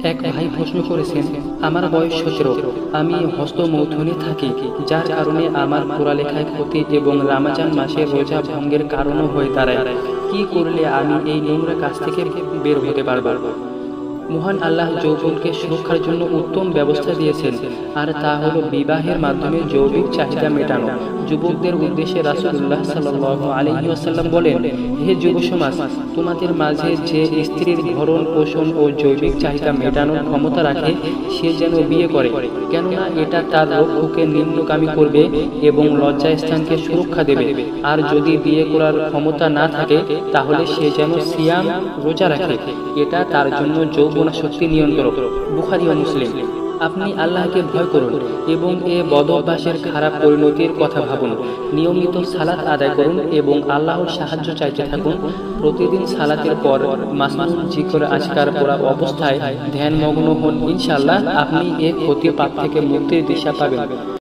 এক ভাই প্রশ্ন করেছেন, আমার বয়স 17, আমি হস্তমৈথুনে থাকি, যার কারণে আমার পড়ালেখায় ক্ষতি এবং রমজান মাসে রোজা ভঙ্গের কারণও হয়ে দাঁড়ায়। কি করলে আমি এই নোংরা কাজ থেকে বের হতে পারবো? মহান আল্লাহ যৌবনকে সুরক্ষার জন্য উত্তম ব্যবস্থা দিয়েছেন, আর তা হলো বিবাহের মাধ্যমে যৌবিক চাহিদা মেটানো। যুবকদের উদ্দেশ্যে রাসূলুল্লাহ সাল্লাল্লাহু আলাইহি ওয়াসাল্লাম বলেন, হে যুব সমাজ, তোমাদের মাঝে যে স্ত্রীর ভরণ পোষণ ও জৈবিক চাহিদা মেটানোর ক্ষমতা রাখে সে যেন বিয়ে করে, কেননা এটা তার লক্ষ্যকে নিম্নগামী করবে এবং লজ্জাস্থানকে সুরক্ষা দেবে। আর যদি বিয়ে করার ক্ষমতা না থাকে তাহলে সে যেন সিয়াম রোজা রাখে, এটা তার জন্য যৌবনা শক্তি নিয়ন্ত্রক। বুখারী ও মুসলিম। আপনি আল্লাহকে ভয় করুন এবং এ বদ অভ্যাসের খারাপ পরিণতির কথা ভাবুন। নিয়মিত সালাত আদায় করুন এবং আল্লাহর সাহায্য চাইতে থাকুন। প্রতিদিন সালাতের পর মাসনুন জিকির আজকার পড়া অবস্থায় ধ্যানমগ্ন হন। ইনশাআল্লাহ আপনি এ ক্ষতির পাপ থেকে মুক্তির দিশা পাবেন।